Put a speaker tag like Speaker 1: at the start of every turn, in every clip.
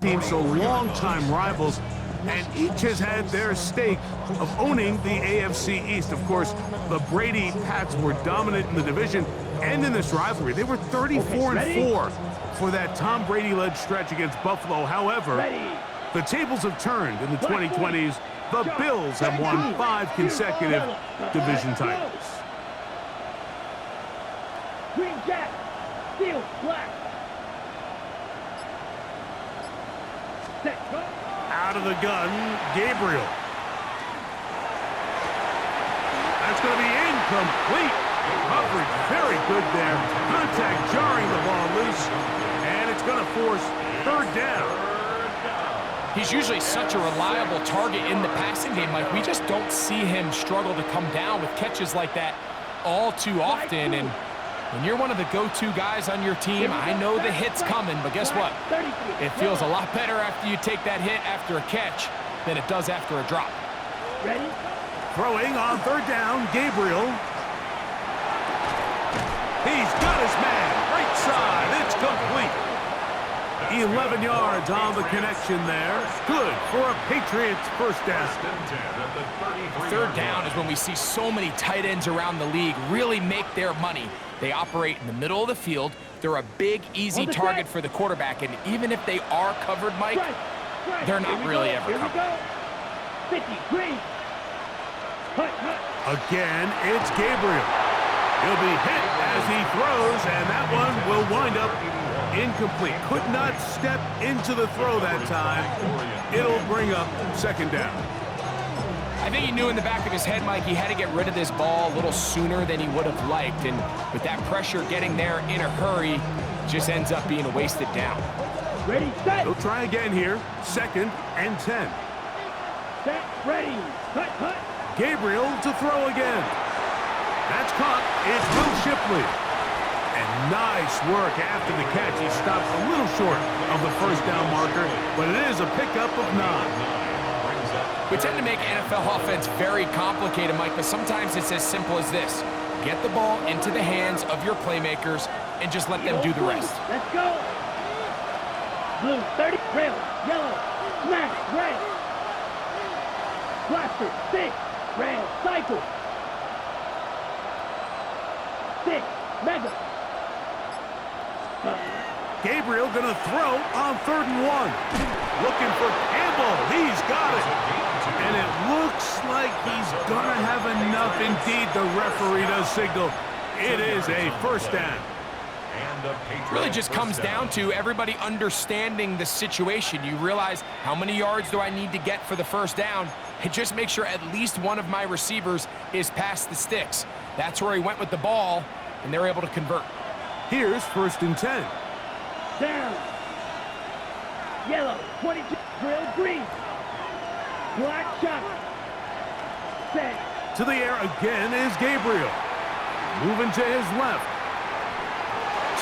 Speaker 1: teams, so longtime rivals, and each has had their stake of owning the AFC East. Of course, the Brady Pats were dominant in the division and in this rivalry. They were 34-4 for that Tom Brady-led stretch against Buffalo. However, the tables have turned in the 2020s. The Bills have won 5 consecutive division titles.
Speaker 2: Green Jack, steel black. Set, go.
Speaker 1: Out of the gun, Gabriel. That's going to be incomplete. Coverage very good there. Contact jarring the ball loose, and it's going to force third down.
Speaker 3: He's usually such a reliable target in the passing game. Like, we just don't see him struggle to come down with catches like that all too often. And when you're one of the go-to guys on your team, I know the hit's coming, but guess what? It feels a lot better after you take that hit after a catch than it does after a drop.
Speaker 2: Ready?
Speaker 1: Throwing on third down, Gabriel. He's got his man. Right side. It's complete. 11 yards on the connection there. Good for a Patriots first down.
Speaker 3: Third down is when we see so many tight ends around the league really make their money. They operate in the middle of the field. They're a big, easy target for the quarterback, and even if they are covered, Mike, they're not really ever covered.
Speaker 2: 50, green.
Speaker 1: Again, it's Gabriel. He'll be hit as he throws, and that one will wind up incomplete. Could not step into the throw that time. It'll bring up second down.
Speaker 3: I think he knew in the back of his head, Mike, he had to get rid of this ball a little sooner than he would have liked. And with that pressure getting there in a hurry, just ends up being a wasted down.
Speaker 2: Ready, set.
Speaker 1: He'll try again here. 2nd and 10.
Speaker 2: Set, ready. Cut.
Speaker 1: Gabriel to throw again. That's caught. It's Will Shipley. And nice work after the catch. He stops a little short of the first down marker, but it is a pickup of 9.
Speaker 3: We tend to make NFL offense very complicated, Mike, but sometimes it's as simple as this. Get the ball into the hands of your playmakers and just let them do the rest.
Speaker 2: Let's go. Blue, 30, rail, yellow, smash, red. Blaster, 6, rail, cycle. 6, mega.
Speaker 1: Gabriel gonna throw on 3rd and 1. Looking for Campbell. He's got it. And it looks like he's gonna have enough. Indeed, the referee does signal. It is a first down.
Speaker 3: It really just comes down to everybody understanding the situation. You realize, how many yards do I need to get for the first down? And just make sure at least one of my receivers is past the sticks. That's where he went with the ball, and they're able to convert.
Speaker 1: Here's 1st and 10.
Speaker 2: Down. Yellow, 22, drill, green. Black shot. Set.
Speaker 1: To the air again is Gabriel. Moving to his left.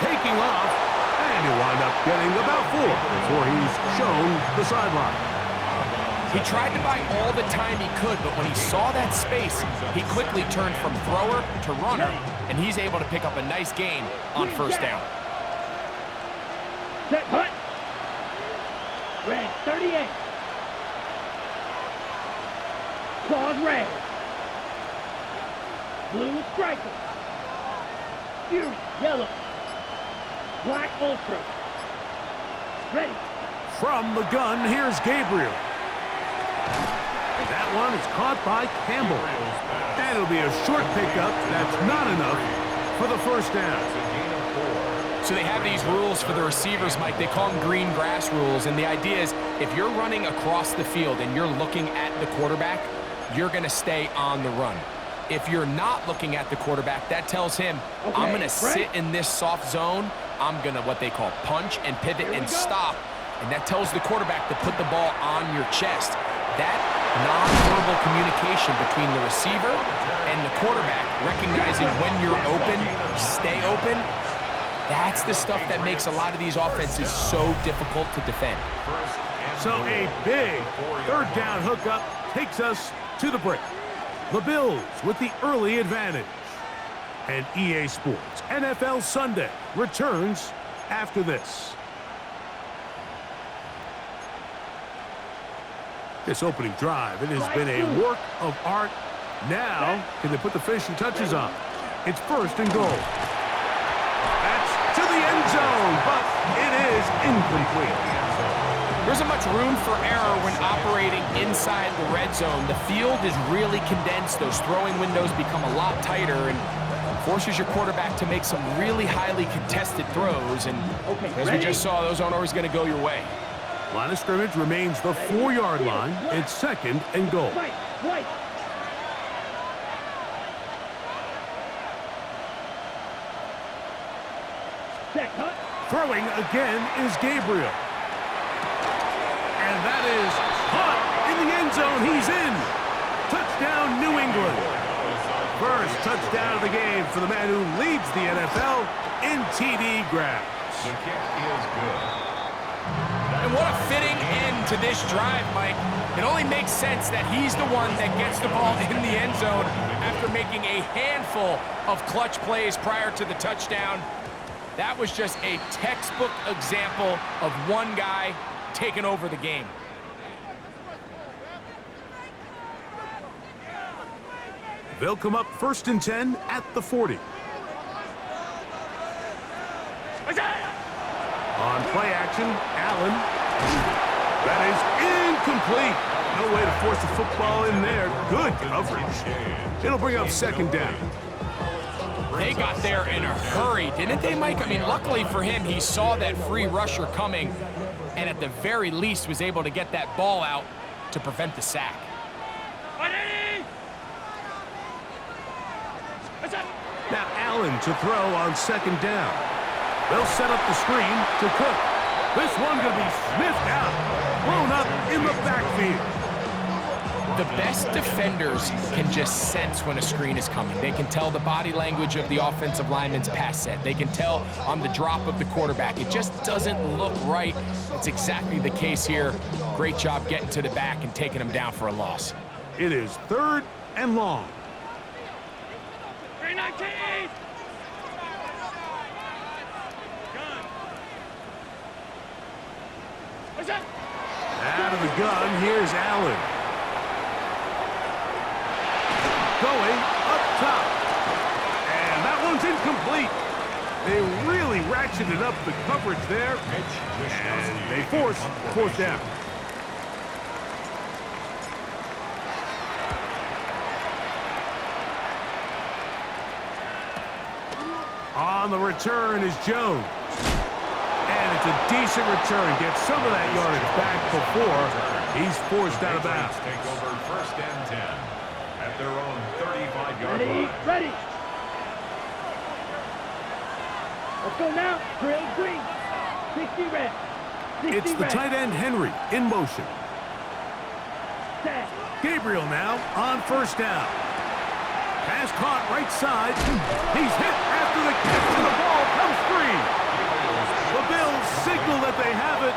Speaker 1: Taking off. And he'll wind up getting about 4 before he's shown the sideline.
Speaker 3: He tried to buy all the time he could, but when he saw that space, he quickly turned from thrower to runner, and he's able to pick up a nice gain on first down.
Speaker 2: Set, hut. Red, 38. Claws red. Blue striker. Fury, yellow. Black ultra. Ready.
Speaker 1: From the gun, here's Gabriel. That one is caught by Campbell. And it'll be a short pickup. That's not enough for the first down.
Speaker 3: So they have these rules for the receivers, Mike. They call them green grass rules. And the idea is, if you're running across the field and you're looking at the quarterback, you're going to stay on the run. If you're not looking at the quarterback, that tells him, I'm going to sit in this soft zone. I'm going to what they call punch and pivot and stop. And that tells the quarterback to put the ball on your chest. That non-verbal communication between the receiver and the quarterback, recognizing when you're open, stay open, that's the stuff that makes a lot of these offenses so difficult to defend.
Speaker 1: So a big 3rd down hookup takes us to the break. The Bills with the early advantage. And EA Sports NFL Sunday returns after this. This opening drive, it has been a work of art. Now, can they put the finishing touches on? It's first and goal. That's to the end zone, but it is incomplete.
Speaker 3: There isn't much room for error when operating inside the red zone. The field is really condensed. Those throwing windows become a lot tighter and forces your quarterback to make some really highly contested throws. And as we just saw, those aren't always going to go your way.
Speaker 1: Line of scrimmage remains the 4-yard line. It's second and goal.
Speaker 2: Right.
Speaker 1: Throwing again is Gabriel. And that is caught in the end zone. He's in. Touchdown, New England. First touchdown of the game for the man who leads the NFL in TD grabs.
Speaker 4: The kick is good.
Speaker 3: And what a fitting end to this drive, Mike. It only makes sense that he's the one that gets the ball in the end zone after making a handful of clutch plays prior to the touchdown. That was just a textbook example of one guy taking over the game.
Speaker 1: They'll come up first and 10 at the 40. On play action, Allen. That is incomplete. No way to force the football in there. Good coverage. It'll bring up second down.
Speaker 3: They got there in a hurry, didn't they, Mike? I mean, luckily for him, he saw that free rusher coming and at the very least was able to get that ball out to prevent the sack.
Speaker 1: Now Allen to throw on second down. They'll set up the screen to Cook. This one going to be sniffed out, blown up in the backfield.
Speaker 3: The best defenders can just sense when a screen is coming. They can tell the body language of the offensive lineman's pass set. They can tell on the drop of the quarterback. It just doesn't look right. It's exactly the case here. Great job getting to the back and taking him down for a loss.
Speaker 1: It is third and long.
Speaker 2: 319!
Speaker 1: Out of the gun, here's Allen. Going up top. And that one's incomplete. They really ratcheted up the coverage there. And they force fourth down. On the return is Jones. And it's a decent return. Gets some of that yardage back before he's forced out of bounds.
Speaker 4: Take over first and 10 at their own 35-yard line.
Speaker 2: Ready. Let's go now. Drill green. 60 red. 60
Speaker 1: It's the
Speaker 2: red.
Speaker 1: tight end Henry in motion.
Speaker 2: Set.
Speaker 1: Gabriel now on first down. Pass caught right side. He's hit after the catch and the ball comes free. The Bills signal that they have it,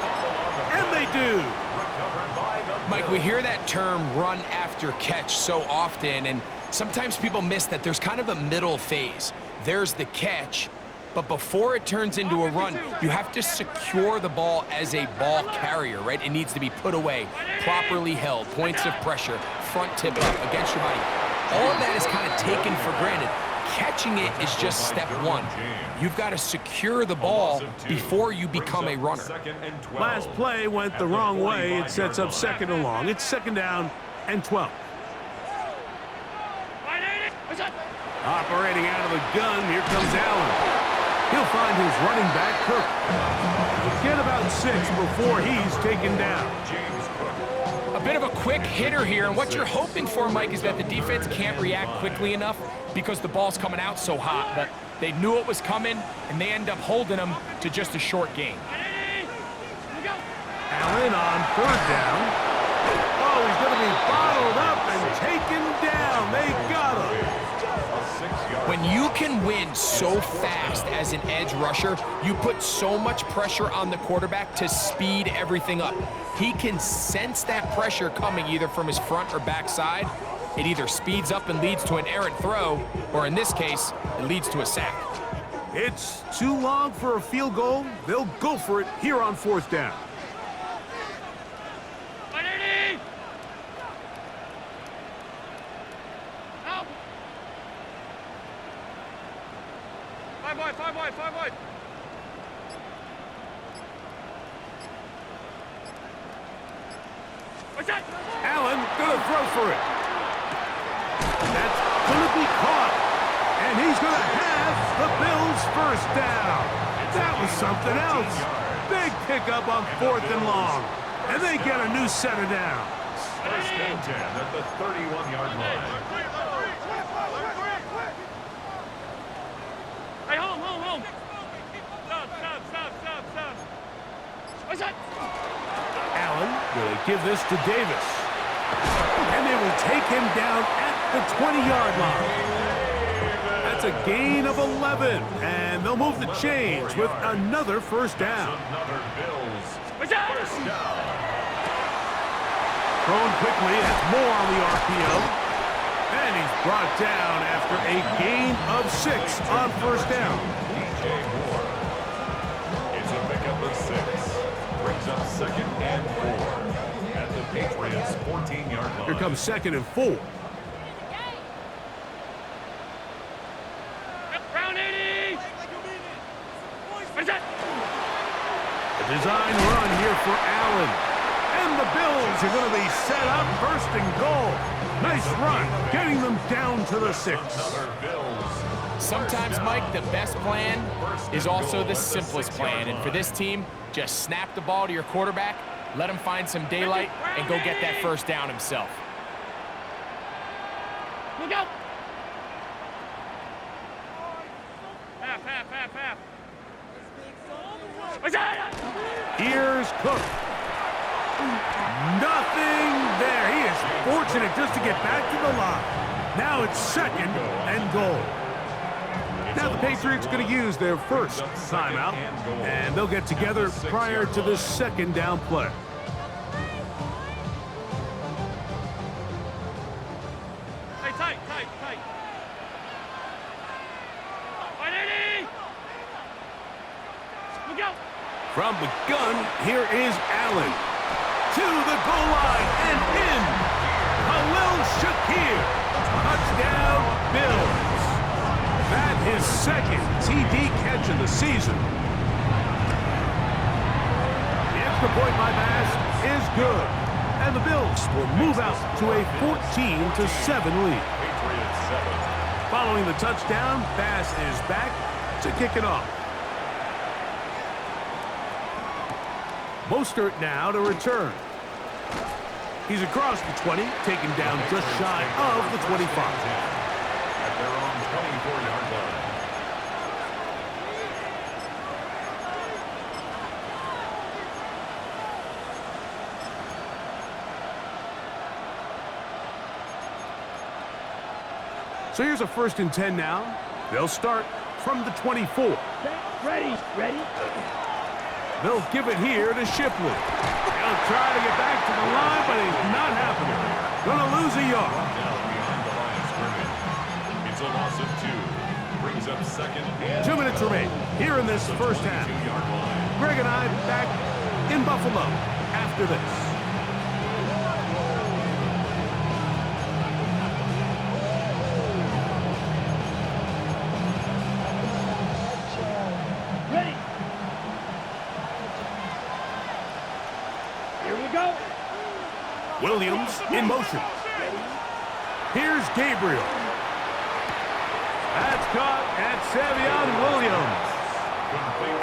Speaker 1: and they do.
Speaker 3: Mike, we hear that term run after catch so often, and sometimes people miss that there's kind of a middle phase. There's the catch, but before it turns into a run, you have to secure the ball as a ball carrier, right? It needs to be put away, properly held, points of pressure, front tip up against your body. All of that is kind of taken for granted. Catching it is just step one. You've got to secure the ball before you become a runner.
Speaker 1: Last play went the wrong way. It sets up second and long. It's second down and 12. Operating out of the gun, here comes Allen. He'll find his running back, Kirk. He'll get about 6 before he's taken down.
Speaker 3: A bit of a quick hitter here, and what you're hoping for, Mike, is that the defense can't react quickly enough because the ball's coming out so hot, but they knew it was coming, and they end up holding them to just a short gain.
Speaker 1: Allen on third down. Oh, he's going to be bottled up and taken down. They got him.
Speaker 3: When you can win so fast as an edge rusher, you put so much pressure on the quarterback to speed everything up. He can sense that pressure coming either from his front or back side. It either speeds up and leads to an errant throw, or in this case, it leads to a sack.
Speaker 1: It's too long for a field goal. They'll go for it here on fourth down.
Speaker 5: 5 wide. What's that?
Speaker 1: Allen gonna throw for it. That's gonna be caught. And he's gonna have the Bills first down. That was something else. Big pickup on 4th and long. And they get a new set of downs.
Speaker 4: First and 10 at the 31-yard line.
Speaker 5: Hey, home. Stop. What's that?
Speaker 1: Allen will give this to Davis. And they will take him down at the 20-yard line. That's a gain of 11. And they'll move the chains with another first down.
Speaker 4: Another Bills.
Speaker 5: What's that?
Speaker 4: First down.
Speaker 1: Thrown quickly. That's more on the RPO. And he's brought down after a gain of 6 on first down.
Speaker 4: DJ Moore. It's a pickup of 6. Brings up 2nd and 4 at the Patriots 14-yard line.
Speaker 1: Here comes 2nd and 4.
Speaker 5: Round 80. What's that?
Speaker 1: A design run here for Allen. And the Bills are going to be set up 1st and goal. Nice run, getting them down to the 6.
Speaker 4: Another Bills.
Speaker 3: Sometimes, Mike, the best plan is also the simplest plan. And for this team, just snap the ball to your quarterback, let him find some daylight, and go get that first down himself.
Speaker 5: Look out. Half. What's that?
Speaker 1: Here's Cook. Nothing there. He is fortunate just to get back to the line. Now it's 2nd and goal. Now the Patriots going to use their first timeout, and they'll get together prior to the 2nd down play.
Speaker 5: Hey, tight. 180. Look out.
Speaker 1: From the gun, here is Allen. To the goal line and in. Khalil Shakir. Touchdown, Bills. That his 2nd TD catch of the season. The extra point by Bass is good. And the Bills will move out to a 14-7 lead.
Speaker 4: Patriots 7.
Speaker 1: Following the touchdown, Bass is back to kick it off. Mostert now to return. He's across the 20, taken down just shy of the 25.
Speaker 4: At their own 24-yard line.
Speaker 1: So here's a 1st and 10 now. They'll start from the 24.
Speaker 2: Ready.
Speaker 1: They'll give it here to Shipley. He'll try to get back to the line, but it's not happening. Gonna lose a yard.
Speaker 4: Down beyond the line of scrimmage. It's a loss of 2. Brings up 2nd and
Speaker 1: 2 minutes remain here in this first half.
Speaker 4: 2-yard line.
Speaker 1: Greg and I back in Buffalo after this.
Speaker 2: Ready. Here we go.
Speaker 1: Williams in motion. Here's Gabriel. That's caught at Savion Williams.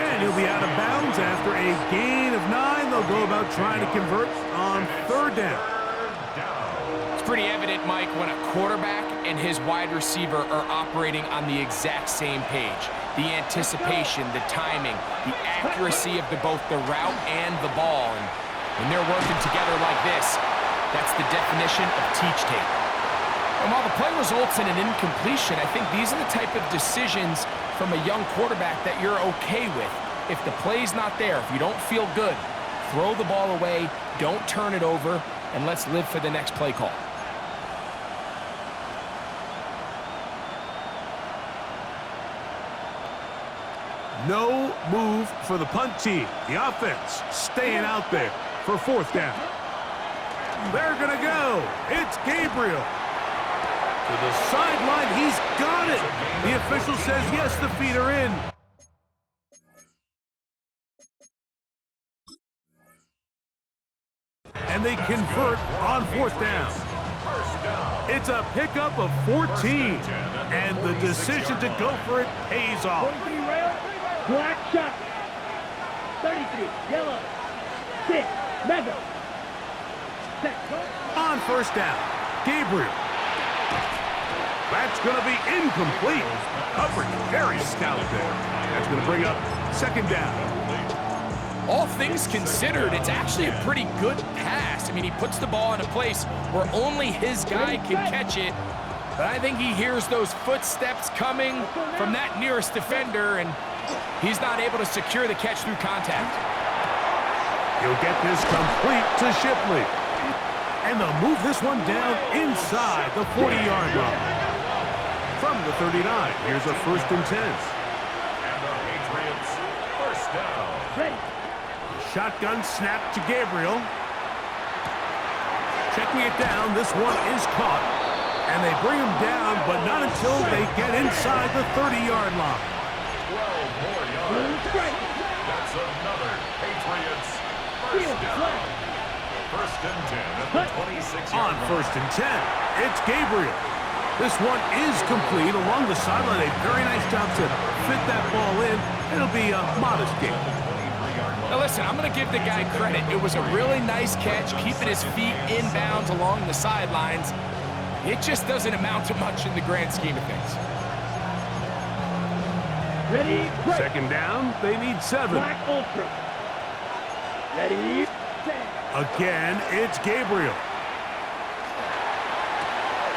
Speaker 1: And he'll be out of bounds after a gain of 9. They'll go about trying to convert on 3rd down.
Speaker 3: It's pretty evident, Mike, when a quarterback and his wide receiver are operating on the exact same page. The anticipation, the timing, the accuracy of both the route and the ball. And when they're working together like this, that's the definition of teach tape. And while the play results in an incompletion, I think these are the type of decisions from a young quarterback that you're okay with. If the play's not there, if you don't feel good, throw the ball away, don't turn it over, and let's live for the next play call.
Speaker 1: No move for the punt team. The offense staying out there for 4th down. They're going to go. It's Gabriel. To the sideline, he's got it. The official says yes, the feet are in. And they convert on 4th down. It's a pickup of 14, and the decision to go for it pays off.
Speaker 2: 43 rail, black shot. 33, yellow. 6, mega. Set, go.
Speaker 1: On 1st down, Gabriel. That's going to be incomplete. Coverage very stout there. That's going to bring up 2nd down.
Speaker 3: All things considered, it's actually a pretty good pass. I mean, he puts the ball in a place where only his guy can catch it. But I think he hears those footsteps coming from that nearest defender, and he's not able to secure the catch through contact.
Speaker 1: He'll get this complete to Shipley. And they'll move this one down inside the 40-yard line. From the 39, here's a 1st and 10.
Speaker 4: And the Patriots, 1st down.
Speaker 2: Ready.
Speaker 1: Shotgun snap to Gabriel. Checking it down, this one is caught. And they bring him down, but not until they get inside the 30-yard line.
Speaker 4: 12 more yards. That's another Patriots 1st down. 1st and 10 at the 26-yard
Speaker 1: On
Speaker 4: line.
Speaker 1: 1st and 10, it's Gabriel. This one is complete along the sideline. A very nice job to fit that ball in. It'll be a modest gain.
Speaker 3: Now listen, I'm going to give the guy credit. It was a really nice catch, keeping his feet in bounds along the sidelines. It just doesn't amount to much in the grand scheme of things.
Speaker 2: Ready, break.
Speaker 1: 2nd down, they need 7.
Speaker 2: Black ultra. Ready, set.
Speaker 1: Again, it's Gabriel.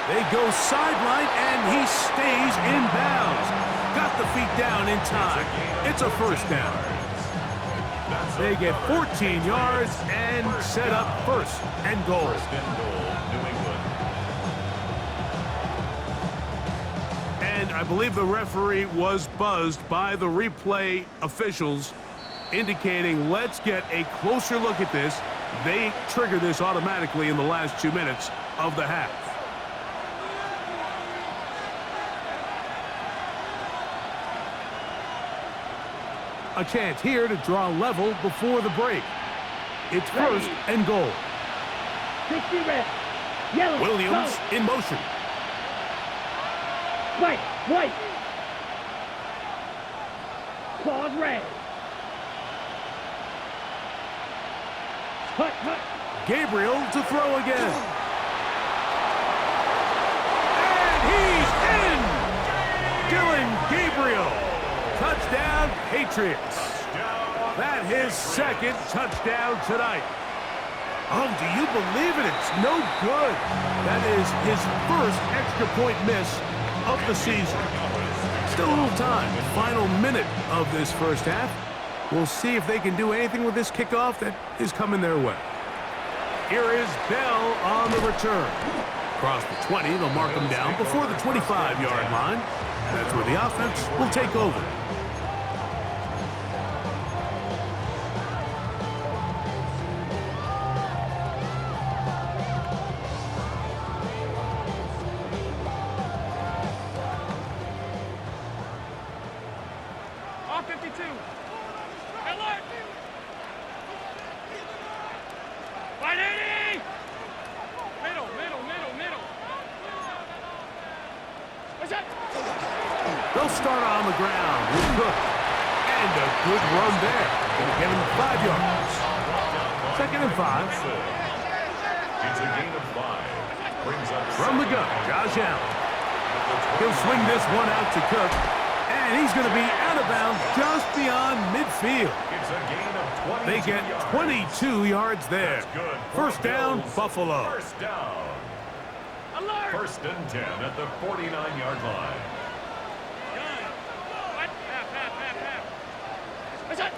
Speaker 1: They go sideline, and he stays in bounds. Got the feet down in time. It's a 1st down. They get 14 yards and set up 1st and goal.
Speaker 4: 1st and goal, New England.
Speaker 1: And I believe the referee was buzzed by the replay officials, indicating let's get a closer look at this. They trigger this automatically in the last 2 minutes of the half. A chance here to draw level before the break. It's 1st and goal.
Speaker 2: 60 red. Yellow.
Speaker 1: Williams
Speaker 2: go.
Speaker 1: in motion.
Speaker 2: White. White. Claws red. Hut. Hut.
Speaker 1: Gabriel to throw again. And he's in! Dylan Gabriel. Touchdown, Patriots. That his 2nd touchdown tonight. Oh, do you believe it? It's no good. That is his 1st extra point miss of the season. Still a little time. Final minute of this 1st half. We'll see if they can do anything with this kickoff that is coming their way. Here is Bell on the return. Across the 20, they'll mark him down before the 25-yard line. That's where the offense will take over.
Speaker 5: On 52. Alert! 180! Middle. What's that?
Speaker 1: They'll start on the ground with Cook. And a good run there. Gonna give him 5 yards. 2nd and 5.
Speaker 4: It's a gain of 5. Brings up
Speaker 1: From the gun, Josh Allen. He'll swing this one out to Cook. And he's going to be out of bounds just beyond midfield.
Speaker 4: It's a gain of 22
Speaker 1: They get 22 yards there.
Speaker 4: That's good.
Speaker 1: 1st down, Buffalo.
Speaker 4: 1st down.
Speaker 5: Alert!
Speaker 4: 1st and 10 at the 49-yard line.
Speaker 5: Gun. What? Half. What's that?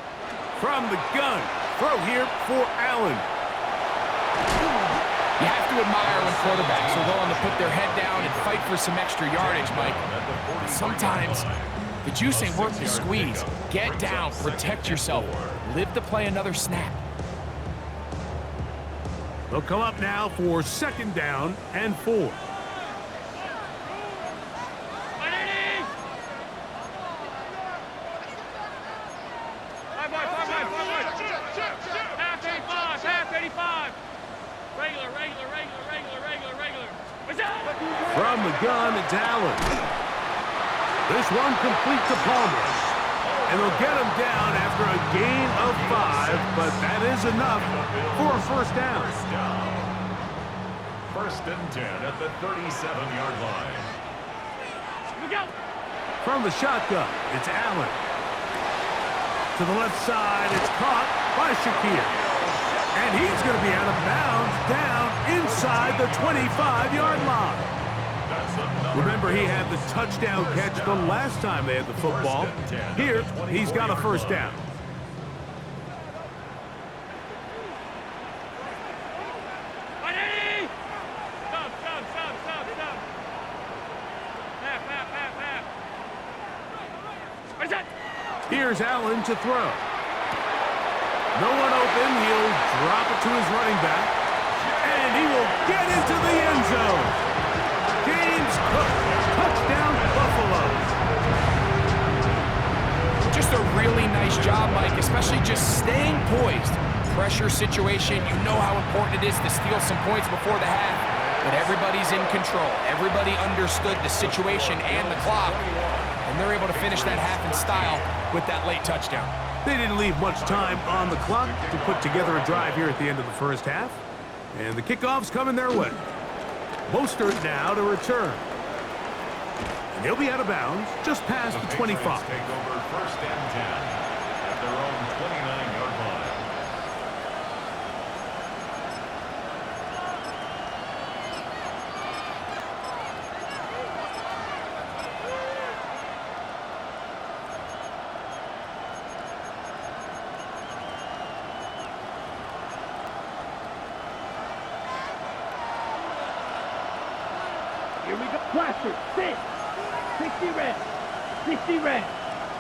Speaker 1: From the gun, throw here for Allen.
Speaker 3: You have to admire when quarterbacks are willing to put their head down and fight for some extra yardage, Mike. Sometimes the juice ain't worth the squeeze. Get down, protect yourself, live to play another snap.
Speaker 1: They'll come up now for 2nd down and 4. From the gun, it's Allen. This one complete to Palmer. And they'll get him down after a gain of 5, but that is enough for a first down.
Speaker 4: First and 10 at the 37-yard line.
Speaker 1: From the shotgun, it's Allen. To the left side, it's caught by Shakir. And he's going to be out of bounds down inside the 25-yard line. Remember, he had the touchdown catch the last time they had the football. Here, he's got a first down. Here's Allen to throw. No one open. He'll drop it to his running back. And he will get into the end zone. James Cook, touchdown Buffalo.
Speaker 3: Just a really nice job, Mike, especially just staying poised. Pressure situation, you know how important it is to steal some points before the half, but everybody's in control. Everybody understood the situation and the clock, and they're able to finish that half in style with that late touchdown.
Speaker 1: They didn't leave much time on the clock to put together a drive here at the end of the first half, and the kickoff's coming their way. Mostert now to return. And he'll be out of bounds just past the 25.
Speaker 4: Take over first and 10 at their own 29-yard line.
Speaker 2: Here we go. Plaster, sit. 60 red. 60 red.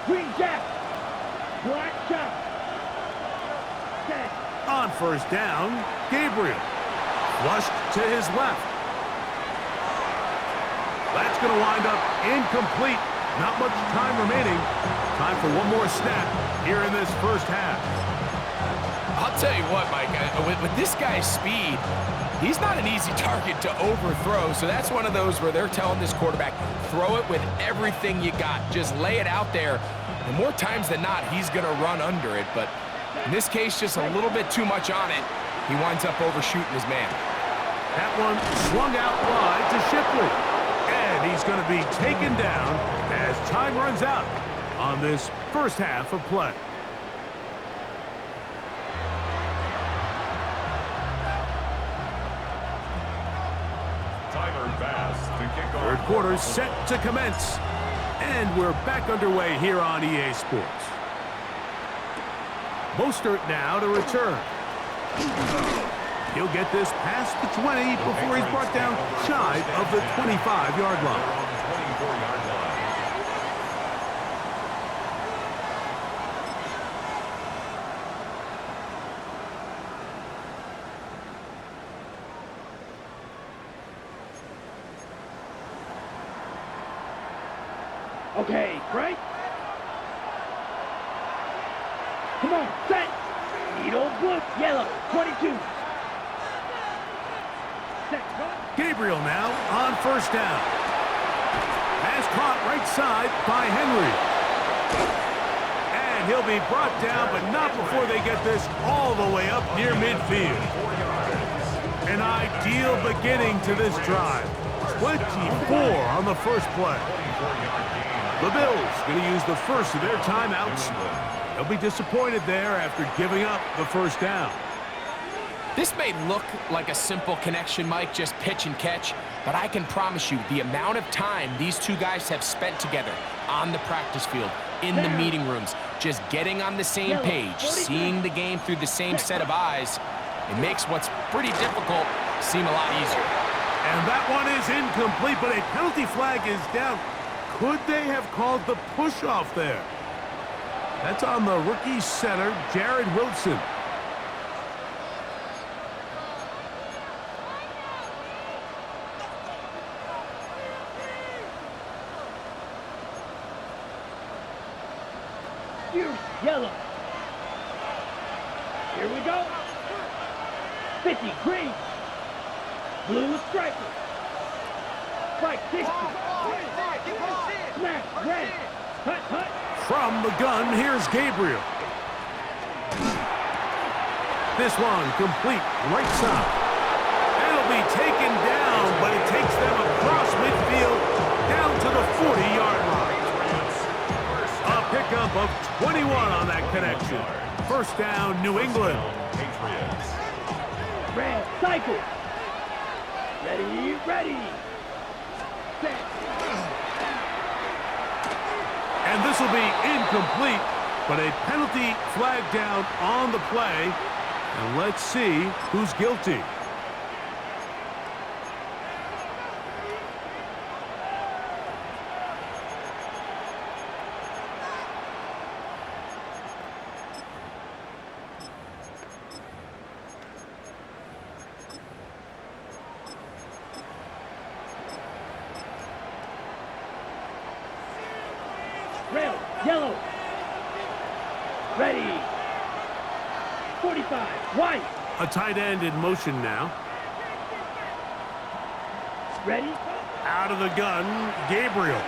Speaker 2: Green jack. Black chop. Set.
Speaker 1: On first down, Gabriel. Flushed to his left. That's going to wind up incomplete. Not much time remaining. Time for one more snap here in this first half.
Speaker 3: I'll tell you what, Mike, with this guy's speed, he's not an easy target to overthrow, so that's one of those where they're telling this quarterback, throw it with everything you got. Just lay it out there, and more times than not, he's going to run under it, but in this case, just a little bit too much on it. He winds up overshooting his man.
Speaker 1: That one swung out wide to Shipley, and he's going to be taken down as time runs out on this first half of play. Third quarter set to commence. And we're back underway here on EA Sports. Mostert now to return. He'll get this past the 20 before he's brought down shy of the 25-yard line.
Speaker 2: Okay, right? Come on, set. Needle, blue, yellow, 22. Set, run.
Speaker 1: Gabriel now on first down. Pass caught right side by Henry. And he'll be brought down, but not before they get this all the way up near midfield. An ideal beginning to this drive. 24 on the first play. The Bills going to use the first of their timeouts. They'll be disappointed there after giving up the first down.
Speaker 3: This may look like a simple connection, Mike, just pitch and catch, but I can promise you the amount of time these two guys have spent together on the practice field, in the meeting rooms, just getting on the same page, seeing the game through the same set of eyes, it makes what's pretty difficult seem a lot easier.
Speaker 1: And that one is incomplete, but a penalty flag is down. Could they have called the push-off there? That's on the rookie center, Jared Wilson.
Speaker 2: Here's yellow. Here we go. 50, green. Blue striker. Strike 60. Smash, red. Hut, hut.
Speaker 1: From the gun, here's Gabriel. This one complete right side. It'll be taken down, but it takes them across midfield down to the 40-yard line. A pickup of 21 on that connection. First down, New England.
Speaker 4: Patriots.
Speaker 2: Red, cycle. Ready, ready. Set.
Speaker 1: And this will be incomplete, but a penalty flag down on the play. And let's see who's guilty.
Speaker 2: Red, yellow. Ready. 45, white.
Speaker 1: A tight end in motion now.
Speaker 2: Ready.
Speaker 1: Out of the gun, Gabriel.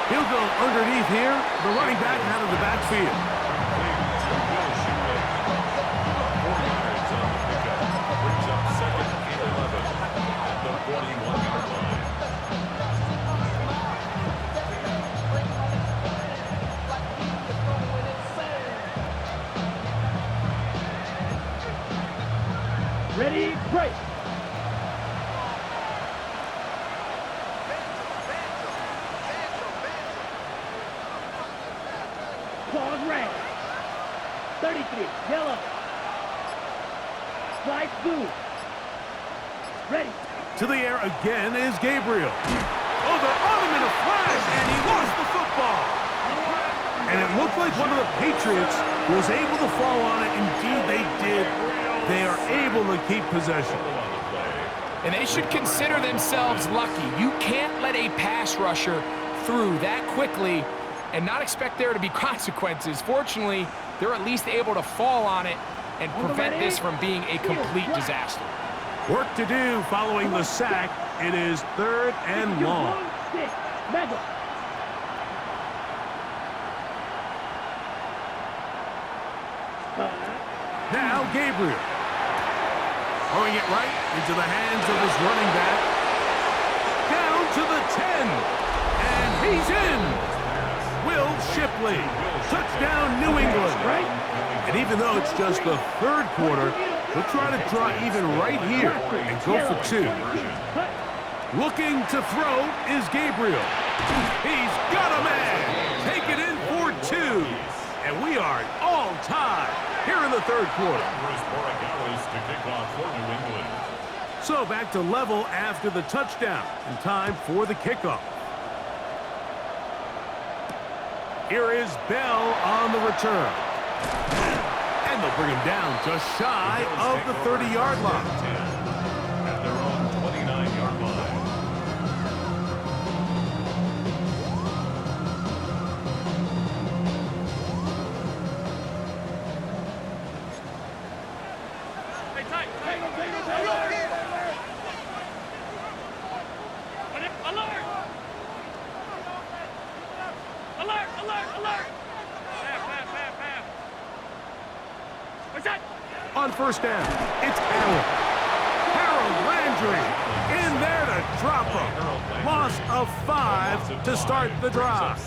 Speaker 1: He'll go underneath here. The running back out of the backfield.
Speaker 4: Brings up second and 11 at the 41-yard line.
Speaker 2: Ready, break. Claws red. 33, yellow. Slide blue. Ready.
Speaker 1: To the air again is Gabriel. Oh, they're on him in a flash, and he lost the football. And it looked like one of the Patriots was able to fall on it. Indeed, they did. They are able to keep possession.
Speaker 3: And they should consider themselves lucky. You can't let a pass rusher through that quickly and not expect there to be consequences. Fortunately, they're at least able to fall on it and prevent this from being a complete disaster.
Speaker 1: Work to do following the sack. It is 3rd and long.
Speaker 2: Six, mega.
Speaker 1: Now Gabriel. Throwing it right into the hands of his running back. Down to the 10. And he's in. Will Shipley. Touchdown, New England. And even though it's just the 3rd quarter, we'll try to draw even right here and go for 2. Looking to throw is Gabriel. He's got a man. Take it in for 2. And we are all tied here in the 3rd quarter.
Speaker 4: To kick off for New England.
Speaker 1: So back to level after the touchdown, and time for the kickoff. Here is Bell on the return. And they'll bring him down just shy of the 30-yard line.
Speaker 4: At their own 29-yard line.
Speaker 1: On first down, it's Harold. Harold Landry in there to drop him. Loss of 5 to start the drive.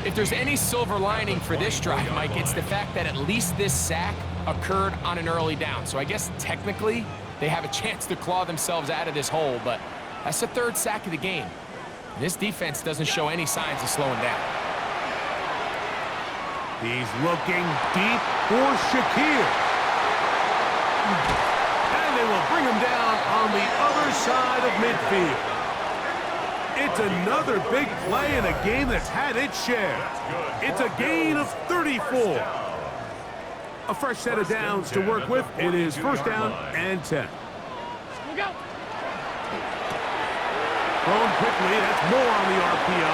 Speaker 3: If there's any silver lining for this drive, Mike, it's the fact that at least this sack occurred on an early down. So I guess technically they have a chance to claw themselves out of this hole, but that's the 3rd sack of the game. This defense doesn't show any signs of slowing down.
Speaker 1: He's looking deep for Shakir. And they will bring him down on the other side of midfield. It's another big play in a game that's had its share. It's a gain of 34. A fresh set of downs to work with. It is first down and 10.
Speaker 5: We'll go.
Speaker 1: Thrown quickly. That's more on the RPO.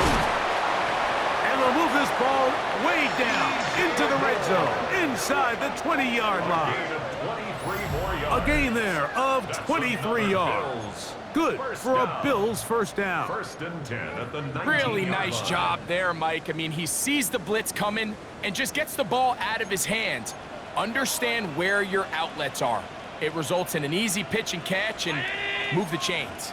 Speaker 1: And they'll move this ball way down into the red zone, inside the 20-yard line.
Speaker 4: more yards.
Speaker 1: A gain there of
Speaker 4: That's
Speaker 1: 23
Speaker 4: another
Speaker 1: yards.
Speaker 4: Bills.
Speaker 1: Good
Speaker 4: First
Speaker 1: for a
Speaker 4: down.
Speaker 1: Bills first down.
Speaker 4: 1st and 10 at the 19-yard
Speaker 3: Really nice
Speaker 4: line.
Speaker 3: job there, Mike. I mean, he sees the blitz coming and just gets the ball out of his hands. Understand where your outlets are. It results in an easy pitch and catch and move the chains.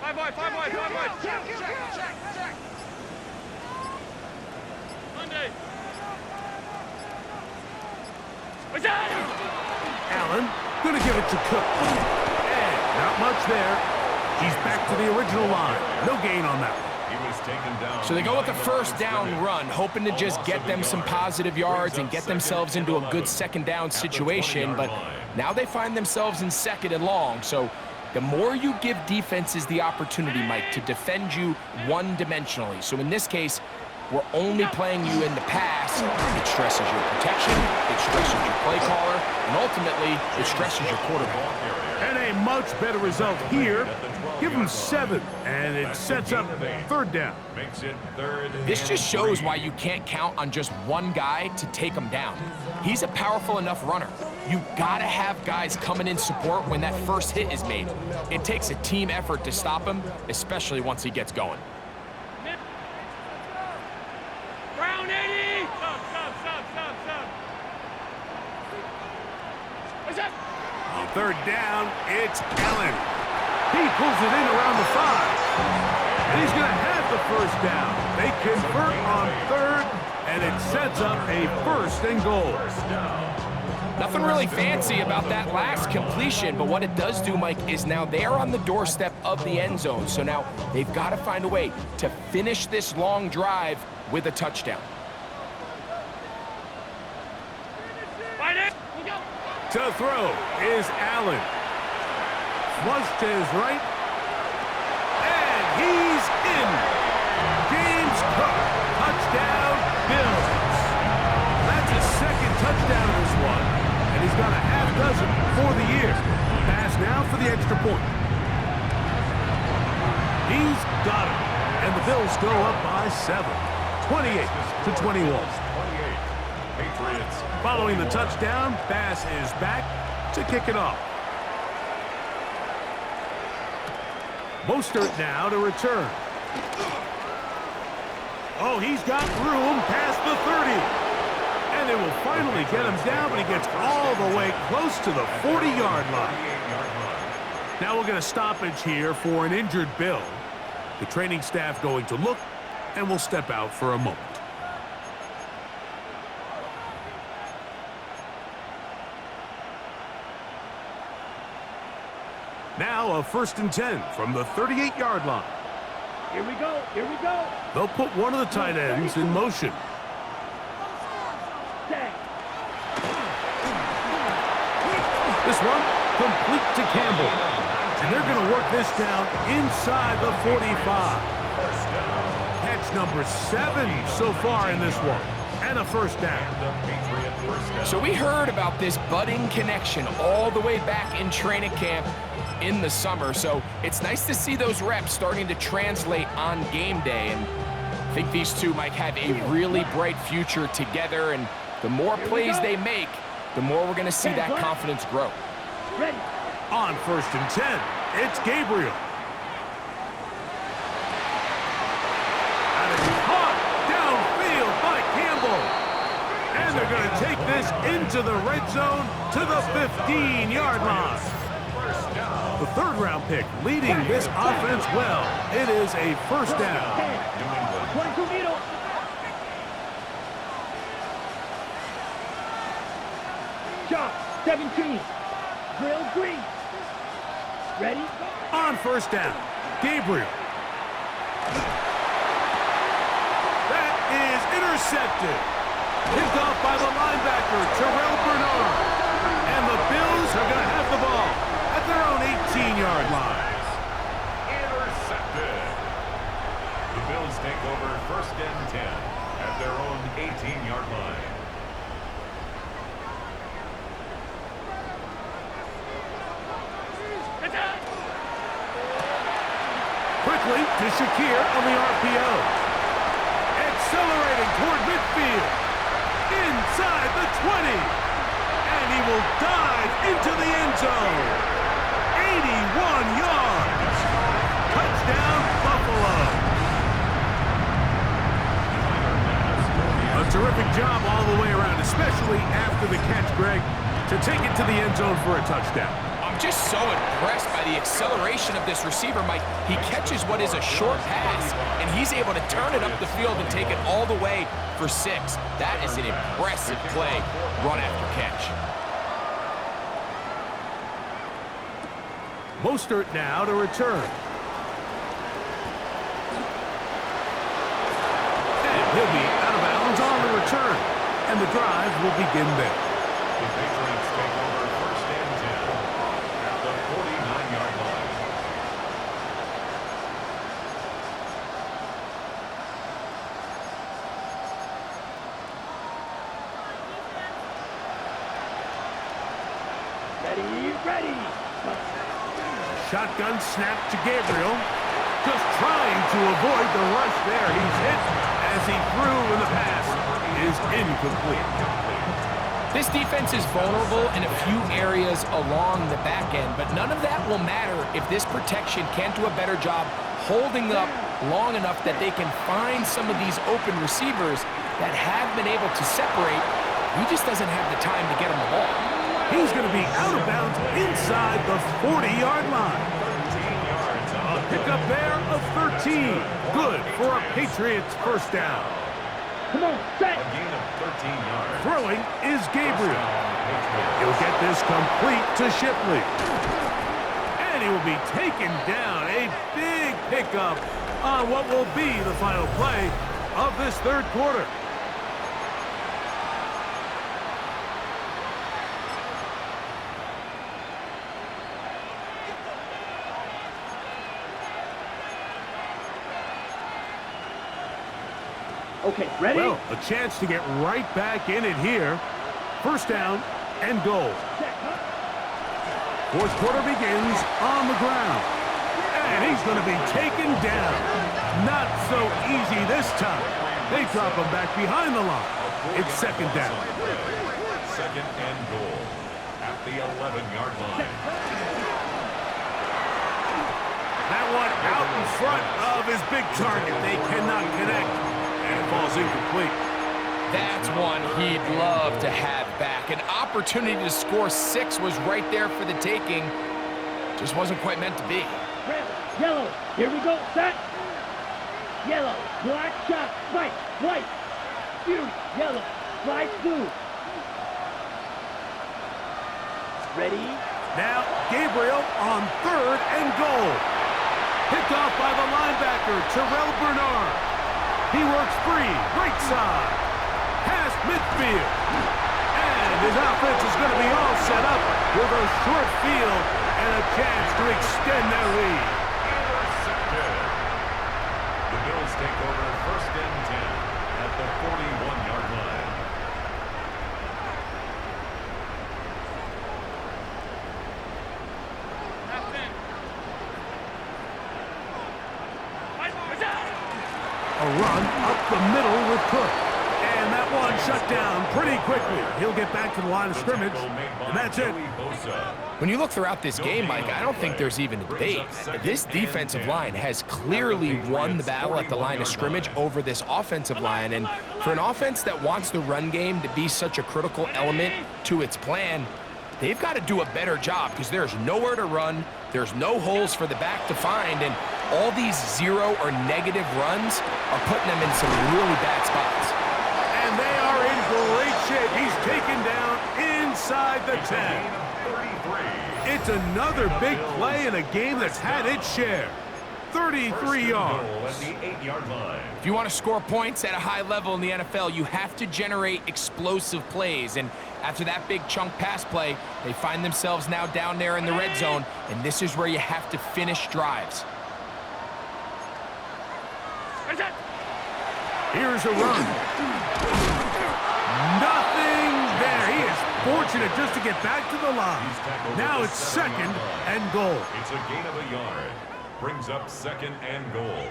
Speaker 5: Five wide. Check. Monday.
Speaker 1: Allen gonna give it to Cook. And not much there. He's back to the original line. No gain on that one.
Speaker 4: He was taken down.
Speaker 3: So they go with the
Speaker 4: behind the
Speaker 3: first
Speaker 4: line
Speaker 3: down
Speaker 4: scrimmage.
Speaker 3: run, hoping to just get them some positive yards and get themselves into a good second down situation, but now they find themselves in 2nd and long. So the more you give defenses the opportunity, Mike, to defend you one-dimensionally. So in this case, we're only playing you in the pass. It stresses your protection, it stresses your play caller, and ultimately, it stresses your quarterback.
Speaker 1: And a much better result here. Give him 7, and it sets up 3rd down.
Speaker 4: Makes it 3rd.
Speaker 3: This just shows why you can't count on just one guy to take him down. He's a powerful enough runner. You gotta have guys coming in support when that first hit is made. It takes a team effort to stop him, especially once he gets going.
Speaker 5: Brown 80. Sub. What's up?
Speaker 1: On 3rd down, it's Allen. He pulls it in around the 5. And he's going to have the first down. They convert on 3rd, and it sets up a 1st and goal.
Speaker 3: Nothing really fancy about that last completion, but what it does do, Mike, is now they're on the doorstep of the end zone. So now they've got to find a way to finish this long drive with a touchdown.
Speaker 5: Fight it. Go.
Speaker 1: To throw is Allen. Flush to his right. And he's in. James Cook. Touchdown, Bills. That's his 2nd touchdown of this one. And he's got a half dozen for the year. Pass now for the extra point. He's got it. And the Bills go up by 7. 28-21.
Speaker 4: 28. Patriots.
Speaker 1: Following the touchdown, Bass is back to kick it off. Mostert now to return. Oh, he's got room past the 30. And they will finally get him down, but he gets all the way close to the 40-yard line. Now we'll get a stoppage here for an injured Bill. The training staff going to look, and we'll step out for a moment. Now a 1st and 10 from the 38-yard line.
Speaker 2: Here we go.
Speaker 1: They'll put one of the tight ends in motion.
Speaker 2: Tag.
Speaker 1: This one complete to Campbell. And they're going to work this down inside the 45. Catch number 7 so far in this one. And a 1st down.
Speaker 3: So we heard about this budding connection all the way back in training camp in the summer. So it's nice to see those reps starting to translate on game day. And I think these two might have a really bright future together. And the more plays they make, the more we're going to see that confidence grow.
Speaker 2: Ready.
Speaker 1: On 1st and 10, it's Gabriel. And it's caught downfield by Campbell. And they're going to take this into the red zone to the 15-yard line. The 3rd-round pick leading this offense well. It is a 1st down.
Speaker 2: 22 meters. Chop. 17. Drill green. Ready?
Speaker 1: On 1st down, Gabriel. That is intercepted. Picked off by the linebacker, Terrell Bernard. And the Bills are going to have the ball at their own 18-yard line.
Speaker 4: Intercepted. The Bills take over 1st and 10 at their own 18-yard line.
Speaker 1: Quickly to Shakir on the RPO. Accelerating toward midfield. inside the 20. And he will dive into the end zone. 81 yards. Touchdown, Buffalo. A terrific job all the way around, especially after the catch, Greg, to take it to the end zone for a touchdown.
Speaker 3: I'm just so impressed by the acceleration of this receiver, Mike. He catches what is a short pass, and he's able to turn it up the field and take it all the way for 6. That is an impressive play, run after catch.
Speaker 1: Mostert now to return. And he'll be out of bounds on the return. And the drive will begin there.
Speaker 4: The Patriots take over first and 10 at the 49-yard line.
Speaker 2: Ready.
Speaker 1: Shotgun snap to Gabriel. Just trying to avoid the rush there. He's hit as he threw, and the pass is incomplete.
Speaker 3: This defense is vulnerable in a few areas along the back end, but none of that will matter if this protection can't do a better job holding up long enough that they can find some of these open receivers that have been able to separate. He just doesn't have the time to get them the ball.
Speaker 1: He's going to be out of bounds inside the 40-yard line. A pickup there of 13. Good for a Patriots first down.
Speaker 2: Come on, set.
Speaker 4: A gain of 13 yards.
Speaker 1: Throwing is Gabriel. He'll get this complete to Shipley. And he will be taken down. A big pickup on what will be the final play of this third quarter.
Speaker 2: Okay, ready?
Speaker 1: Well, a chance to get right back in it here. First down and goal. Fourth quarter begins on the ground. And he's going to be taken down. Not so easy this time. They drop him back behind the line. It's second down.
Speaker 4: Second and goal at the 11-yard line.
Speaker 1: That one out in front of his big target. They cannot connect. And it falls incomplete.
Speaker 3: That's one he'd love to have back. An opportunity to score 6 was right there for the taking. Just wasn't quite meant to be.
Speaker 2: Red, yellow, here we go, set. Yellow, black shot, white, blue, yellow, slide blue. Ready?
Speaker 1: Now Gabriel on third and goal. Picked off by the linebacker, Terrell Bernard. He works free, right side, past midfield. And his offense is going to be all set up with a short field and a chance to extend their lead.
Speaker 4: Intercepted. The Bills take over first and 10 at the 41-yard line.
Speaker 1: A run up the middle with Cook. And that one shut down pretty quickly. He'll get back to the line of scrimmage, and that's it.
Speaker 3: When you look throughout this game, Mike, I don't think there's even a debate. This defensive line has clearly won the battle at the line of scrimmage over this offensive line. And for an offense that wants the run game to be such a critical element to its plan, they've got to do a better job because there's nowhere to run. There's no holes for the back to find. And all these 0 or negative runs are putting them in some really bad spots.
Speaker 1: And they are in great shape. He's taken down inside the 10. It's another big play in a game that's had its share. 33 yards.
Speaker 3: If you want to score points at a high level in the NFL, you have to generate explosive plays. And after that big chunk pass play, they find themselves now down there in the red zone. And this is where you have to finish drives.
Speaker 1: Here's a run. Nothing there. He is fortunate just to get back to the line. Now it's second and goal.
Speaker 4: It's a gain of a yard. Brings up second and goal.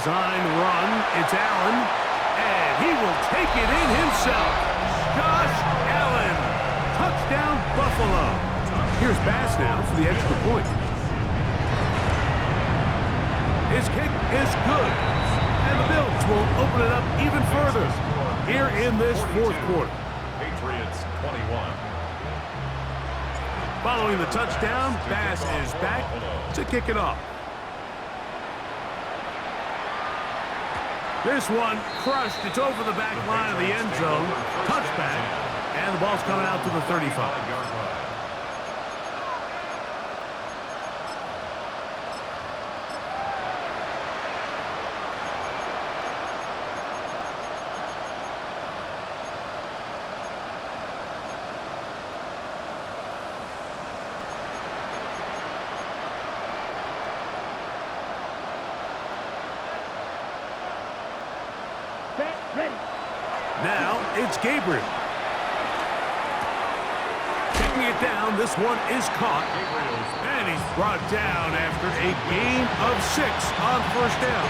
Speaker 1: design run. It's Allen, and he will take it in himself. Josh Allen. Touchdown, Buffalo. Here's Bass now for the extra point. His kick is good, and the Bills will open it up even further here in this fourth quarter.
Speaker 4: Patriots 21.
Speaker 1: Following the touchdown, Bass is back to kick it off. This one crushed. It's over the back line of the end zone. Touchback, and the ball's coming out to the 35.
Speaker 2: Ready.
Speaker 1: Now it's Gabriel. Taking it down, this one is caught. And he's brought down after a gain of 6 on first down.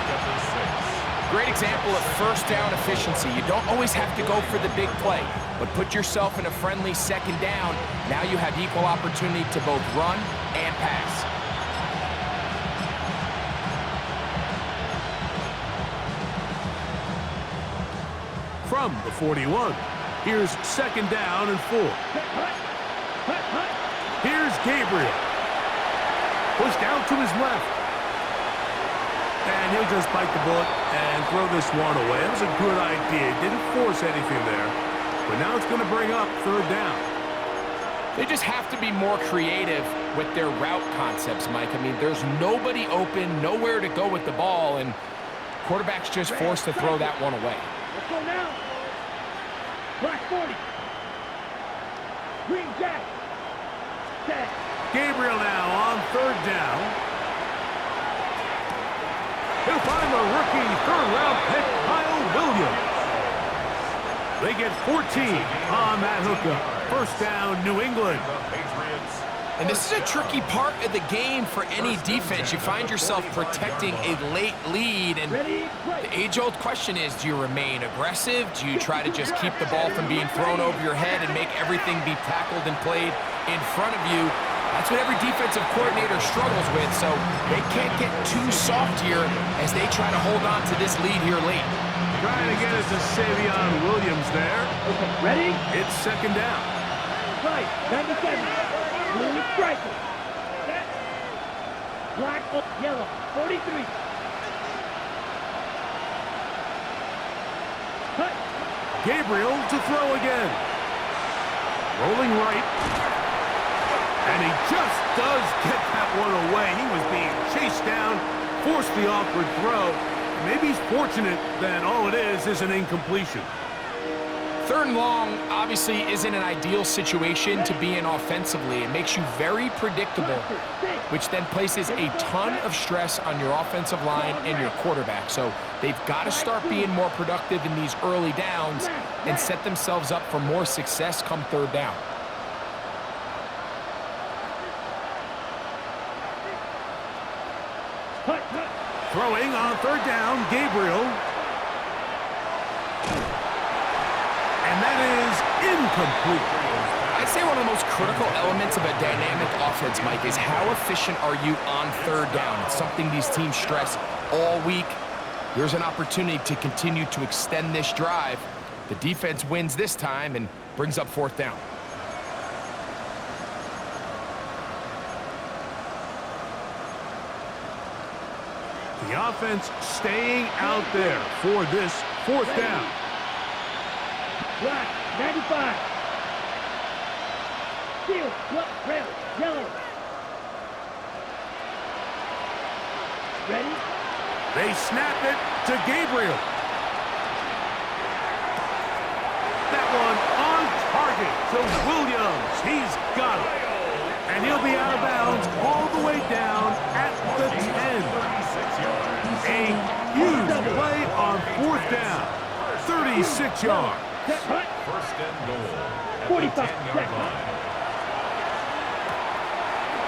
Speaker 3: Great example of first down efficiency. You don't always have to go for the big play, but put yourself in a friendly second down. Now you have equal opportunity to both run and pass.
Speaker 1: From the 41, here's second down and 4. Here's Gabriel. Pushed out to his left. And he'll just bite the bullet and throw this one away. That was a good idea. Didn't force anything there. But now it's going to bring up third down.
Speaker 3: They just have to be more creative with their route concepts, Mike. I mean, there's nobody open, nowhere to go with the ball, and quarterback's just forced to throw that one away.
Speaker 2: Let's go now. Black 40. Green Jack. Set.
Speaker 1: Gabriel now on third down. He'll find the rookie third-round pick, Kyle Williams. They get 14 on that hookup. First down, New England.
Speaker 3: And this is a tricky part of the game for any defense. You find yourself protecting a late lead, and the age-old question is, do you remain aggressive? Do you try to just keep the ball from being thrown over your head and make everything be tackled and played in front of you? That's what every defensive coordinator struggles with, so they can't get too soft here as they try to hold on to this lead here late.
Speaker 1: Trying to get it to Savion Williams there.
Speaker 2: Okay, ready?
Speaker 1: It's second down.
Speaker 2: Right, 97. Blue striker. Set. Black, yellow, 43. Cut.
Speaker 1: Gabriel to throw again. Rolling right. And he just does get that one away. He was being chased down, forced the awkward throw. Maybe he's fortunate that all it is an incompletion.
Speaker 3: Third and long obviously isn't an ideal situation to be in offensively. It makes you very predictable, which then places a ton of stress on your offensive line and your quarterback. So they've got to start being more productive in these early downs and set themselves up for more success come third down.
Speaker 1: Throwing on third down, Gabriel. And that is incomplete.
Speaker 3: I'd say one of the most critical elements of a dynamic offense, Mike, is how efficient are you on third down? It's something these teams stress all week. Here's an opportunity to continue to extend this drive. The defense wins this time and brings up fourth down.
Speaker 1: The offense staying out there for this fourth down.
Speaker 2: Black, 95. Steel, red, yellow. Ready?
Speaker 1: They snap it to Gabriel. That one on target to Williams. He's got it. And he'll be out of bounds all the way down at the 10. A huge play on fourth down. 36 yards.
Speaker 4: First and goal at
Speaker 2: 45
Speaker 4: the 10-yard line.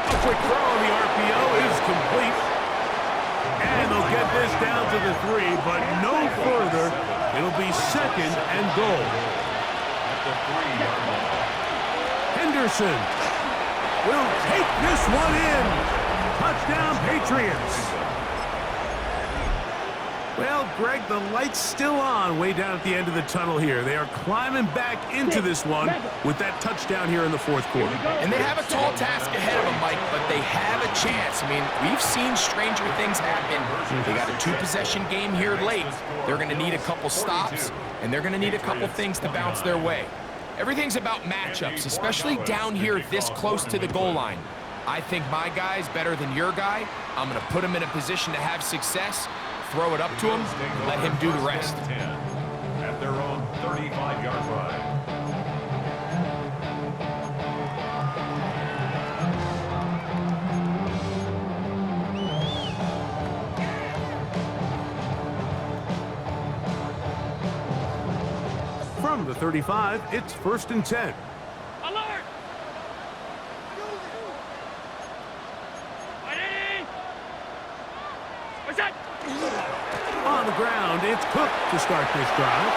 Speaker 1: A quick throw on the RPO is complete. And they'll get this down to the 3, but no further. It'll be 2nd and goal.
Speaker 4: At the 3-yard line.
Speaker 1: Henderson will take this one in. Touchdown, Patriots. Well, Greg, the light's still on way down at the end of the tunnel here. They are climbing back into this one with that touchdown here in the 4th quarter.
Speaker 3: And they have a tall task ahead of them, Mike, but they have a chance. I mean, we've seen stranger things happen. They got a 2-possession game here late. They're going to need a couple stops, and they're going to need a couple things to bounce their way. Everything's about matchups, especially down here this close to the goal line. I think my guy's better than your guy. I'm going to put him in a position to have success, throw it up to him, and let him do the rest.
Speaker 4: At their own 35-yard line.
Speaker 1: From the 35, it's 1st and 10.
Speaker 5: Alert! Ready? What's that?
Speaker 1: On the ground, it's Cook to start this drive.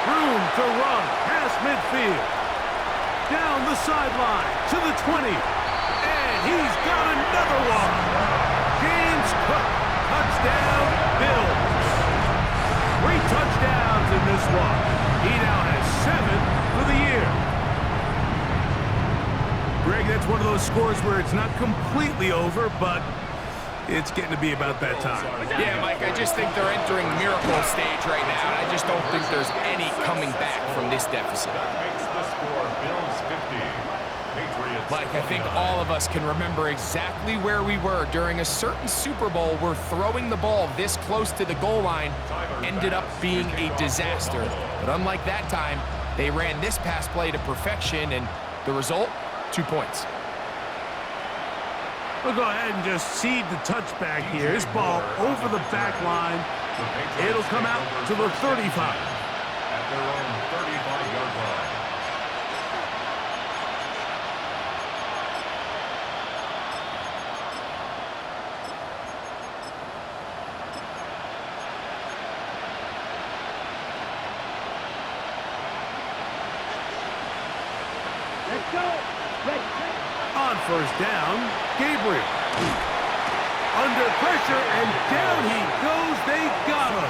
Speaker 1: Room to run past midfield. Down the sideline to the 20. And he's got another one. James Cook, touchdown, Bills. 3 touchdowns in this one. He now has 7 for the year. Greg, that's one of those scores where it's not completely over, but it's getting to be about that time.
Speaker 3: Yeah, Mike, I just think they're entering miracle stage right now, and I just don't think there's any coming back from this deficit.
Speaker 4: That makes the score Bills 50. Patriots.
Speaker 3: Mike, I think all of us can remember exactly where we were during a certain Super Bowl where throwing the ball this close to the goal line ended up being a disaster. But unlike that time, they ran this pass play to perfection, and the result, 2 points.
Speaker 1: We'll go ahead and just seed the touchback here. This ball over the back line. It'll come out to the 35.
Speaker 4: At their own 35-yard line.
Speaker 2: Let's go. Ready.
Speaker 1: On 1st down, Gabriel. Under pressure, and down he goes. They got him.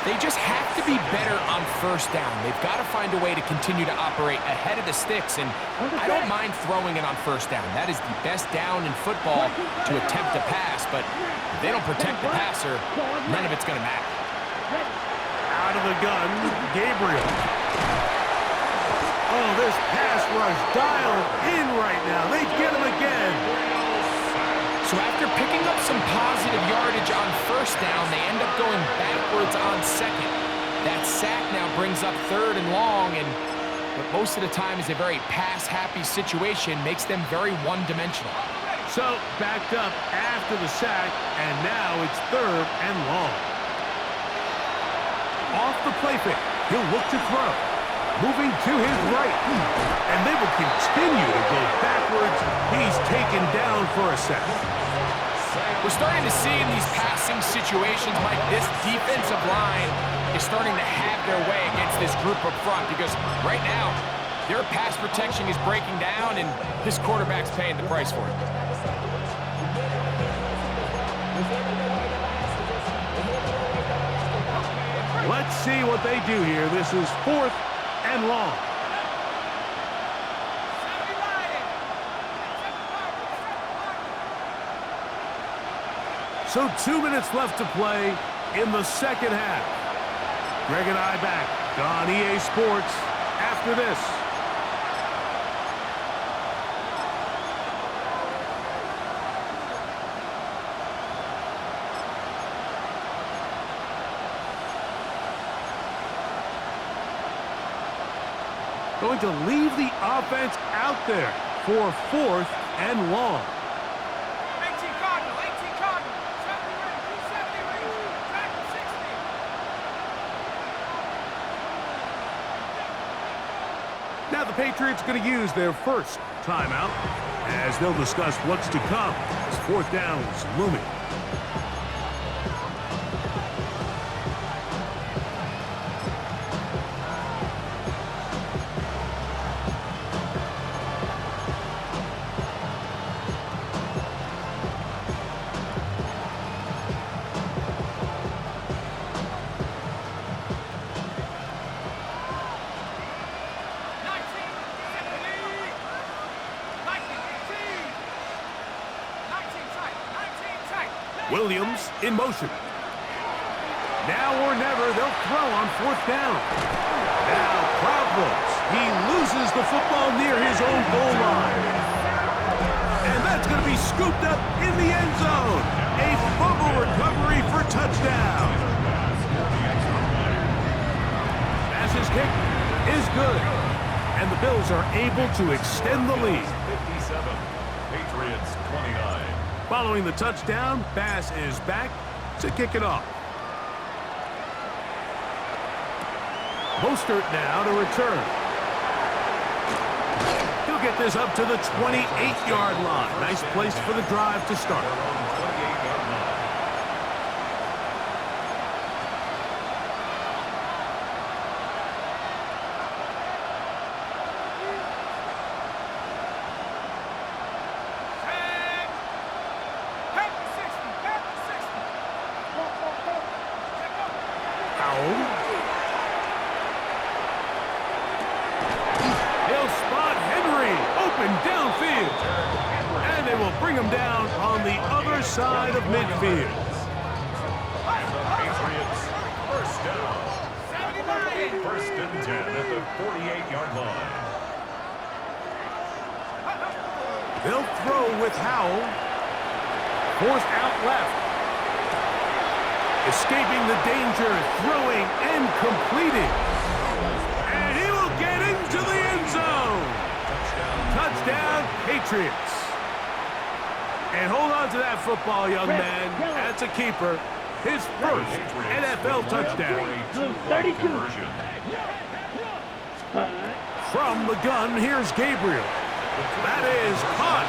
Speaker 3: They just have to be better on 1st down. They've got to find a way to continue to operate ahead of the sticks, and I don't mind throwing it on 1st down. That is the best down in football to attempt a pass, but if they don't protect the passer, none of it's going to matter.
Speaker 1: Out of the gun, Gabriel. Oh, this pass rush dialed in right now. They get him again.
Speaker 3: So after picking up some positive yardage on 1st down, they end up going backwards on 2nd. That sack now brings up 3rd and long, and what most of the time is a very pass-happy situation makes them very one-dimensional.
Speaker 1: So backed up after the sack, and now it's 3rd and long. Off the play fake, he'll look to throw. Moving to his right, and they will continue to go backwards. He's taken down for a sack.
Speaker 3: We're starting to see in these passing situations, Mike, this defensive line is starting to have their way against this group up front because right now, their pass protection is breaking down, and this quarterback's paying the price for it.
Speaker 1: Let's see what they do here. This is 4th and long. So 2 minutes left to play in the 2nd half. Greg and I back on EA Sports after this. Going to leave the offense out there for 4th and long.
Speaker 5: 18 Cardinal, 18 Cardinal. 70 range, 270 range. Track 60.
Speaker 1: Now the Patriots going to use their first timeout as they'll discuss what's to come as 4th down is looming. Williams in motion. Now or never, they'll throw on 4th down. Now crowd rolls. He loses the football near his own goal line. And that's going to be scooped up in the end zone. A fumble recovery for touchdown. Pass's kick is good. And the Bills are able to extend the lead.
Speaker 4: 57, Patriots 29.
Speaker 1: Following the touchdown, Bass is back to kick it off. Mostert now to return. He'll get this up to the 28-yard line. Nice place for the drive to start. He'll spot Henry open downfield. And they will bring him down on the other side of midfield.
Speaker 4: And the Patriots first down. 1st and 10 at the 48-yard line.
Speaker 1: They'll throw with Howell. Forced out left. Escaping the danger, throwing and completing. And he will get into the end zone. Touchdown, Patriots. And hold on to that football, young man. That's a keeper. His first NFL touchdown.
Speaker 2: 32.
Speaker 1: From the gun, here's Gabriel. That is caught.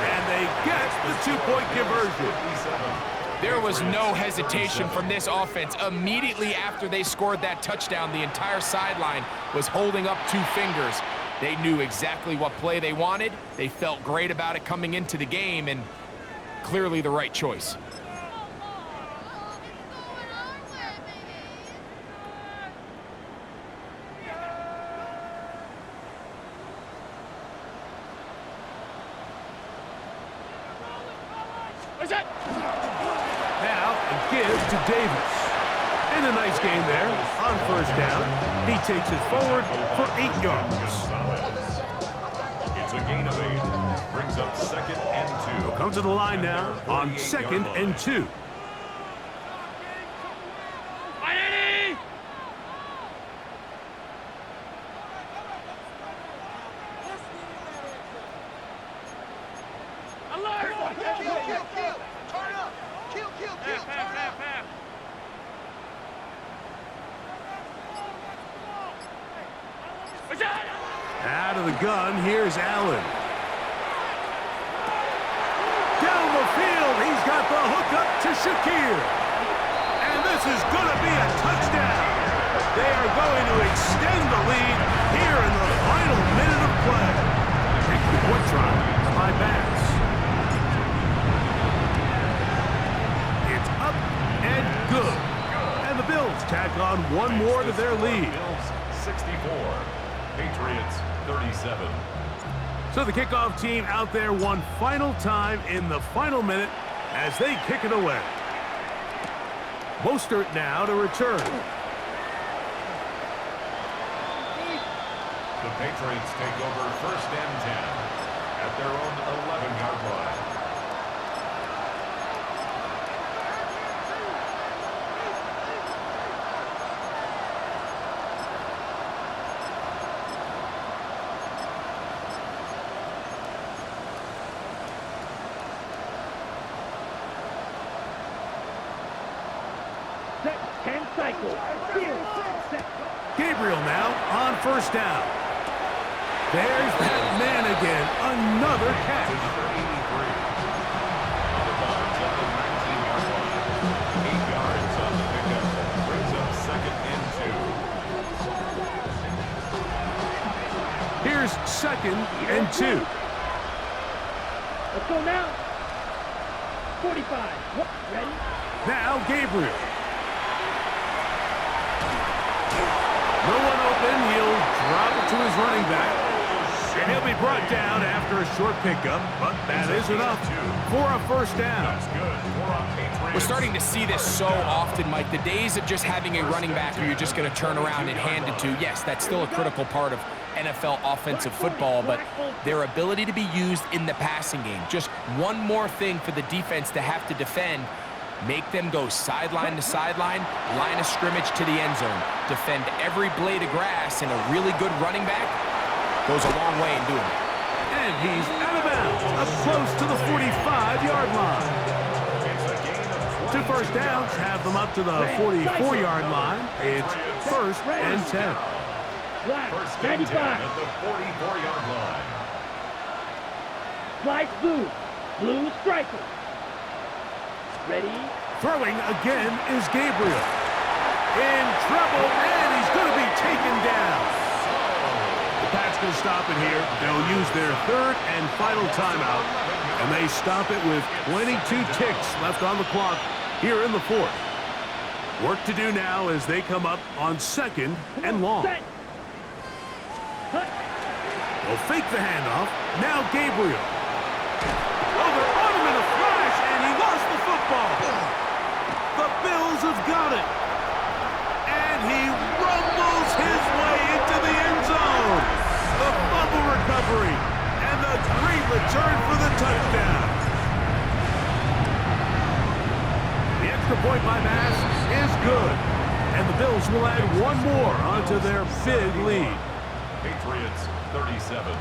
Speaker 1: And they get the 2-point conversion.
Speaker 3: There was no hesitation from this offense. Immediately after they scored that touchdown, the entire sideline was holding up 2 fingers. They knew exactly what play they wanted. They felt great about it coming into the game, and clearly the right choice.
Speaker 1: Now, a give to Davis. And a nice gain there on 1st down. He takes it forward for 8 yards.
Speaker 4: It's a gain of 8. Brings up 2nd and 2.
Speaker 1: Come to the line now on 2nd and 2. Out of the gun, here's Allen. Down the field, he's got the hook up to Shakir. And this is going to be a touchdown. They are going to extend the lead here in the final minute of play. Pick the point try by Bass. It's up and good. And the Bills tack on one more to their lead.
Speaker 4: Bills 64. Patriots 37.
Speaker 1: So the kickoff team out there one final time in the final minute as they kick it away. Mostert now to return.
Speaker 4: The Patriots take over 1st and 10 at their own 11-yard line.
Speaker 1: Gabriel now on 1st down. There's that man again. Another catch. Here's 2nd and 2.
Speaker 2: Let's go now. 45. Ready?
Speaker 1: Now Gabriel. No one open. He'll drop it to his running back. And he'll be brought down after a a short pickup, but that is enough for a first down.
Speaker 4: That's good for a Patriots.
Speaker 3: We're starting to see this so often, Mike. The days of just having a running back who you're just going to turn around and hand it to, yes, that's still a critical part of NFL offensive football, but their ability to be used in the passing game, just one more thing for the defense to have to defend, make them go sideline to sideline, line of scrimmage to the end zone, defend every blade of grass, and a really good running back goes a long way in doing it.
Speaker 1: And he's out of bounds, up close to the 45-yard line. Two first downs have them up to the 44-yard line. It's first and 10.
Speaker 4: First and 10 at the 44-yard line.
Speaker 2: Slice blue. Blue striker. Ready?
Speaker 1: Throwing again is Gabriel. In trouble, and he's going to be taken down. The Pats going to stop it here. They'll use their third and final timeout, and they stop it with 22 ticks left on the clock here in the fourth. Work to do now as they come up on second and long.
Speaker 2: Set. Cut.
Speaker 1: They'll fake the handoff. Now Gabriel. Oh, they're on him in a flash, and he lost the football. The Bills have got it. And he rumbles his way into the end zone. The fumble recovery, and the great return for the touchdown. The extra point by Mass is good, and the Bills will add one more onto their big lead.
Speaker 4: Patriots 37.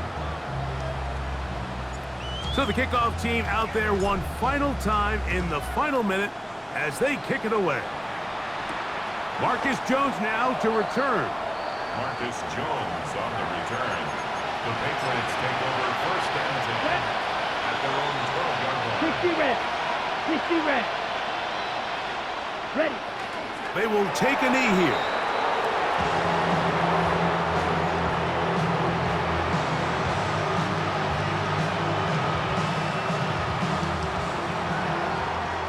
Speaker 1: So the kickoff team out there one final time in the final minute as they kick it away. Marcus Jones now to return.
Speaker 4: Marcus Jones on the return. The Patriots take over first and 10 at their own 12-yard line.
Speaker 2: 60 red. 60 red. Ready.
Speaker 1: They will take a knee here.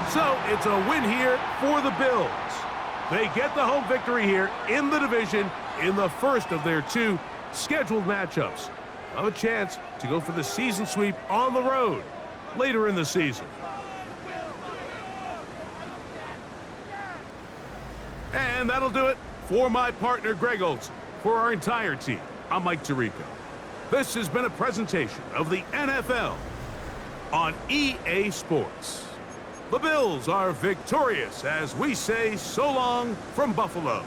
Speaker 1: So it's a win here for the Bills. They get the home victory here in the division in the first of their two scheduled matchups. Have a chance to go for the season sweep on the road later in the season. And that'll do it for my partner Greg Olson. For our entire team, I'm Mike Tirico. This has been a presentation of the NFL on EA Sports. The Bills are victorious as we say so long from Buffalo.